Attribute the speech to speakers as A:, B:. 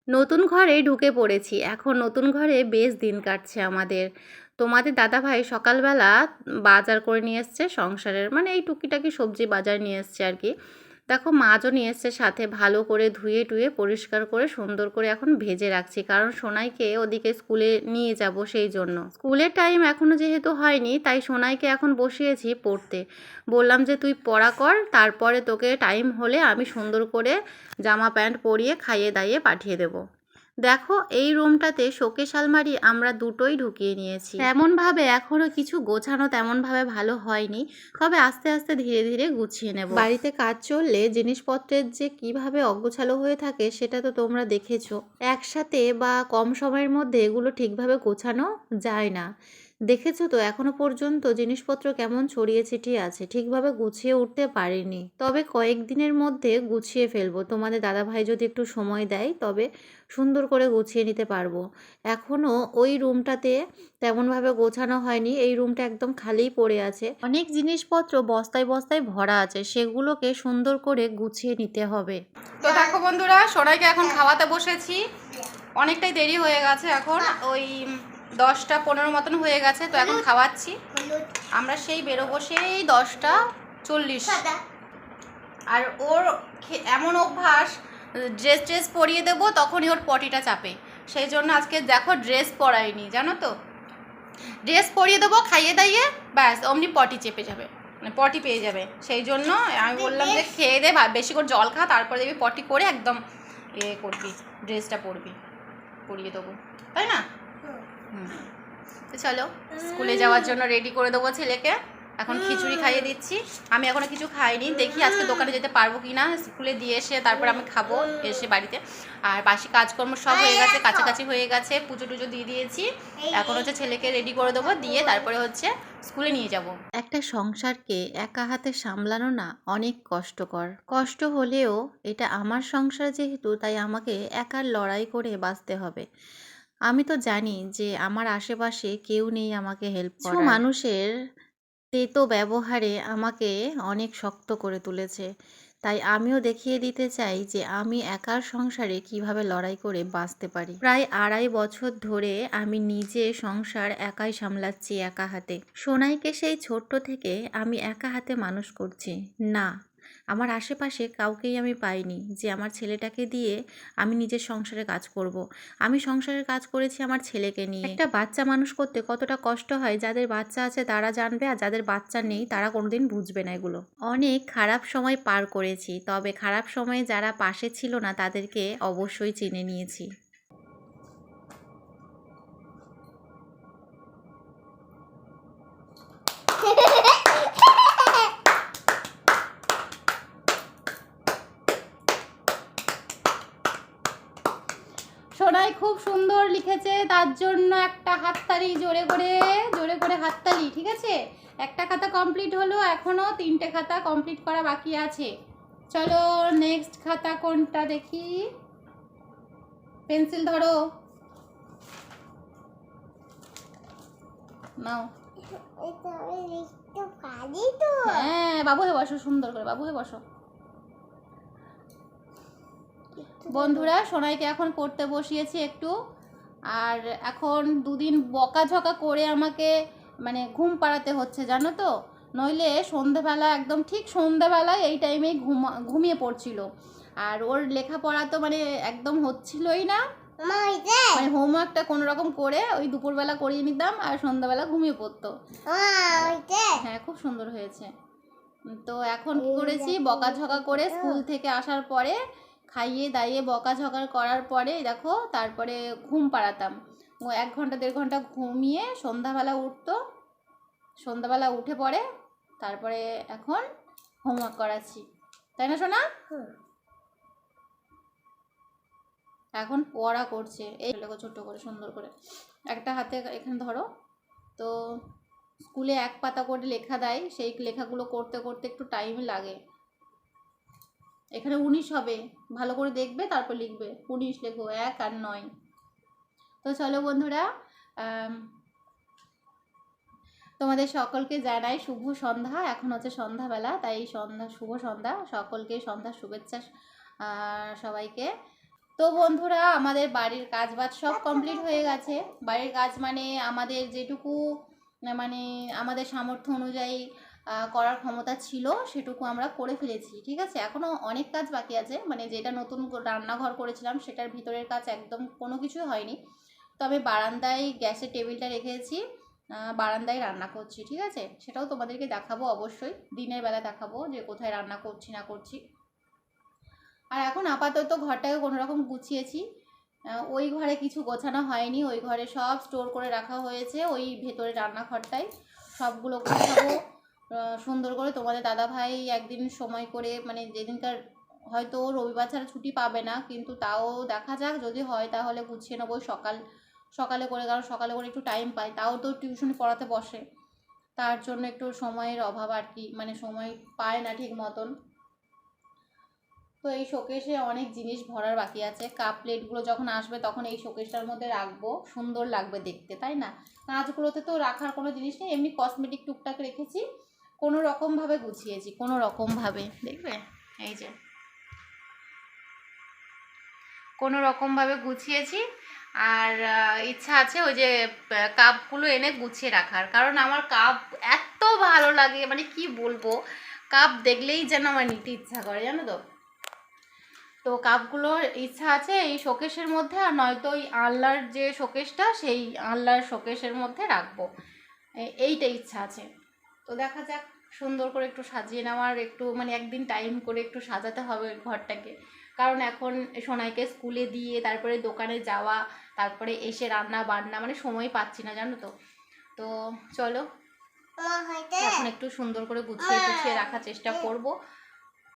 A: নতুন ঘরে ঢুকে পড়েছি। এখন নতুন ঘরে বেশ দিন কাটছে আমাদের। তোমাদের দাদাভাই সকালবেলা বাজার করে নিয়ে এসছে সংসারের, মানে এই টুকিটাকি সবজি বাজার নিয়ে এসছে আর কি। দেখো মাছও নিয়ে এসছে সাথে, ভালো করে ধুয়ে টুয়ে পরিষ্কার করে সুন্দর করে এখন ভেজে রাখছি, কারণ সোনাইকে ওদিকে স্কুলে নিয়ে যাব সেই জন্য। স্কুলের টাইম এখনও যেহেতু হয়নি, তাই সোনাইকে এখন বসিয়েছি পড়তে। বললাম যে তুই পড়া কর, তারপরে তোকে টাইম হলে আমি সুন্দর করে জামা প্যান্ট পরিয়ে খাইয়ে দাইয়ে পাঠিয়ে দেবো। দেখো এই রুমটাতে শোকেস আলমারি আমরা দুটোই ঢুকিয়ে নিয়েছি। তেমনভাবে এখনও কিছু গোছানো তেমনভাবে ভালো হয়নি, তবে আস্তে আস্তে ধীরে ধীরে গুছিয়ে নেব। বাড়িতে কাজ চললে জিনিসপত্রের যে কিভাবে অগোছালো হয়ে থাকে সেটা তো তোমরা দেখেছো। একসাথে বা কম সময়ের মধ্যে এগুলো ঠিকভাবে গোছানো যায় না। দেখেছো তো এখনো পর্যন্ত জিনিসপত্র কেমন ছড়িয়ে ছিটিয়ে আছে, ঠিকভাবে গুছিয়ে উঠতে পারিনি। তবে কয়েকদিনের মধ্যে গুছিয়ে ফেলবো, তোমাদের দাদাভাই যদি একটু সময় দেয় তবে সুন্দর করে গুছিয়ে নিতে পারবো। এখনও ওই রুমটাতে তেমনভাবে গোছানো হয়নি, এই রুমটা একদম খালিই পড়ে আছে। অনেক জিনিসপত্র বস্তায় বস্তায় ভরা আছে, সেগুলোকে সুন্দর করে গুছিয়ে নিতে হবে। তো দেখো বন্ধুরা, সোনাইকে এখন খাওয়াতে বসেছি। অনেকটাই দেরি হয়ে গেছে, এখন ওই 10টা 15 মতন হয়ে গেছে। তো এখন খাওয়াচ্ছি। আমরা সেই বেরোবো সেই 10টা 40। আর ওর এমন অভ্যাস, ড্রেস পরিয়ে দেবো তখনই ওর পটিটা চাপে। সেই জন্য আজকে দেখো ড্রেস পরাইনি, জানো তো। ড্রেস পরিয়ে দেবো, খাইয়ে দাইয়ে ব্যাস অমনি পটি চেপে যাবে, মানে পটি পেয়ে যাবে। সেই জন্য আমি বললাম যে খেয়ে দে, বেশি করে জল খা, তারপরে দেখবি পটি করে একদম করবি, ড্রেসটা পরিয়ে দেবো, তাই না? তো চলো স্কুলে যাওয়ার জন্য রেডি করে দেবো ছেলেকে। এখন খিচুড়ি খাইয়ে দিচ্ছি। আমি এখনো কিছু খাইনি, দেখি আজকে দোকানে যেতে পারবো কি না। স্কুলে দিয়ে এসে তারপর আমি খাবো এসে বাড়িতে। আর বাসি কাজকর্ম সব হয়ে গেছে, কাছাকাছি হয়ে গেছে, পুজো টুজো দিয়ে দিয়েছি। এখন হচ্ছে ছেলেকে রেডি করে দেবো, দিয়ে তারপরে হচ্ছে স্কুলে নিয়ে যাব। একটা সংসারকে একা হাতে সামলানো না অনেক কষ্টকর। কষ্ট হলেও এটা আমার সংসার যেহেতু, তাই আমাকে একার লড়াই করে বাঁচতে হবে। আমি তো জানি যে আমার আশেপাশে কেউ নেই আমাকে হেল্প করার। মানুষের তেতো ব্যবহারে আমাকে অনেক শক্ত করে তুলেছে, তাই আমিও দেখিয়ে দিতে চাই যে আমি একার সংসারে কিভাবে লড়াই করে বাঁচতে পারি। প্রায় 2.5 বছর ধরে আমি নিজে সংসার একাই সামলাচ্ছি একা হাতে। সোনাইকে সেই ছোট্ট থেকে আমি একা হাতে মানুষ করছি। না, আমার আশেপাশে কাউকেই আমি পাইনি যে আমার ছেলেটাকে দিয়ে আমি নিজের সংসারে কাজ করব। আমি সংসারের কাজ করেছি আমার ছেলেকে নিয়ে। একটা বাচ্চা মানুষ করতে কতটা কষ্ট হয়, যাদের বাচ্চা আছে তারা জানবে, আর যাদের বাচ্চা নেই তারা কোনোদিন বুঝবে না এগুলো। অনেক খারাপ সময় পার করেছি, তবে খারাপ সময়ে যারা পাশে ছিল না তাদেরকে অবশ্যই চিনে নিয়েছি। সোনাই খুব সুন্দর লিখেছে, তার জন্য একটা হাততালি, জোরে করে হাততালি। ঠিক আছে, একটা খাতা কমপ্লিট হলো, এখনো 3টে খাতা কমপ্লিট করা বাকি আছে। চলো নেক্সট খাতা কোনটা দেখি। পেন্সিল ধরো, নাও। হ্যাঁ বাবু হে বসো, সুন্দর করে বাবু হে বসো। বন্ধুরা, সোনাইকে এখন পড়তে বসিয়েছি একটু। আর এখন 2 দিন বকাঝকা করে আমাকে মানে ঘুম পাড়াতে হচ্ছে, জানো তো। নইলে সন্ধেবেলা, একদম ঠিক সন্ধেবেলায় এই টাইমেই ঘুমিয়ে পড়ছিল। আর ওর লেখাপড়া তো মানে একদম হচ্ছিলই না, মানে হোমওয়ার্কটা কোনো রকম করে ওই দুপুরবেলা করিয়ে নিতাম আর সন্ধ্যাবেলা ঘুমিয়ে পড়তো। হ্যাঁ খুব সুন্দর হয়েছে। তো এখন কি করেছি, বকাঝকা করে স্কুল থেকে আসার পরে খাইয়ে দাইয়ে বকাঝকা করার পরে দেখো তারপরে ঘুম পাড়াতাম। ও 1 ঘন্টা 1.5 ঘন্টা ঘুমিয়ে সন্ধ্যাবেলা উঠতো, সন্ধ্যাবেলা উঠে পড়ে তারপরে এখন হোমওয়ার্ক করাচ্ছি, তাই না সোনা? এখন পড়া করছে। এই ছোট্ট করে সুন্দর করে একটা হাতে এখানে ধরো। তো স্কুলে 1 পাতা করে লেখা দেয়, সেই লেখাগুলো করতে করতে একটু টাইম লাগে। এখানে 19 হবে, ভালো করে দেখবে তারপর লিখবে। 19 লেখো, 1 আর 9। তো চলো বন্ধুরা, তোমাদের সকলকে জানাই শুভ সন্ধ্যা। এখন হচ্ছে সন্ধ্যাবেলা, তাই শুভ সন্ধ্যা সকলকে, সন্ধ্যার শুভেচ্ছা সবাইকে। তো বন্ধুরা, আমাদের বাড়ির কাজ বাজ সব কমপ্লিট হয়ে গেছে। বাড়ির কাজ মানে আমাদের যেটুকু মানে আমাদের সামর্থ্য অনুযায়ী করার ক্ষমতা ছিল সেটুকু আমরা করে ফেলেছি, ঠিক আছে। এখনও অনেক কাজ বাকি আছে, মানে যেটা নতুন রান্নাঘর করেছিলাম সেটার ভিতরের কাজ একদম কোনো কিছুই হয়নি। তো আমি বারান্দায় গ্যাসের টেবিলটা রেখেছি, বারান্দায় রান্না করছি, ঠিক আছে। সেটাও তোমাদেরকে দেখাবো, অবশ্যই দিনের বেলা দেখাবো যে কোথায় রান্না করছি না করছি। আর এখন আপাতত ঘরটাকে কোনো রকম গুছিয়েছি। ওই ঘরে কিছু গোছানো হয়নি, ওই ঘরে সব স্টোর করে রাখা হয়েছে, ওই ভেতরে রান্নাঘরটায় সবগুলো গোছাবো সুন্দর করে। তোমাদের দাদাভাই একদিন সময় করে, মানে যেদিনকার হয়তো রবিবার ছাড়া ছুটি পাবে না, কিন্তু তাও দেখা যাক, যদি হয় তাহলে গুছিয়ে নেবো সকালে করে, কারণ সকালে করে একটু টাইম পাই, তাও তো টিউশনি পড়াতে বসে, তার জন্য একটু সময়ের অভাব আর কি, মানে সময় পায় না ঠিক মতন। তো এই শোকেসে অনেক জিনিস ভরার বাকি আছে। কাপ প্লেটগুলো যখন আসবে তখন এই শোকেসটার মধ্যে রাখবো, সুন্দর লাগবে দেখতে, তাই না। কাঁচগুলোতে তো রাখার কোনো জিনিস নেই, এমনি কসমেটিক টুকটাক রেখেছি, কোনো রকমভাবে গুছিয়েছি, কোনো রকমভাবে, দেখবে এই যে কোনো রকমভাবে গুছিয়েছি। আর ইচ্ছা আছে ওই যে কাপগুলো এনে গুছিয়ে রাখার, কারণ আমার কাপ এত ভালো লাগে, মানে কি বলবো, কাপ দেখলেই যেন আমার নিতে ইচ্ছা করে, জানো তো। তো কাপগুলোর ইচ্ছা আছে এই শোকেসের মধ্যে, আর নয়তো ওই আলনার যে শোকেসটা সেই আলনার শোকেসের মধ্যে রাখবো, এইটা ইচ্ছা আছে। তো দেখা যাক, সুন্দর করে একটু সাজিয়ে নেওয়ার, একটু মানে একদিন টাইম করে একটু সাজাতে হবে ঘরটাকে, কারণ এখন সোনাইকে স্কুলে দিয়ে তারপরে দোকানে যাওয়া, তারপরে এসে রান্না বান্না, মানে সময় পাচ্ছি না, জানো তো। তো চলো এখন একটু সুন্দর করে গুছিয়ে রাখার চেষ্টা করব।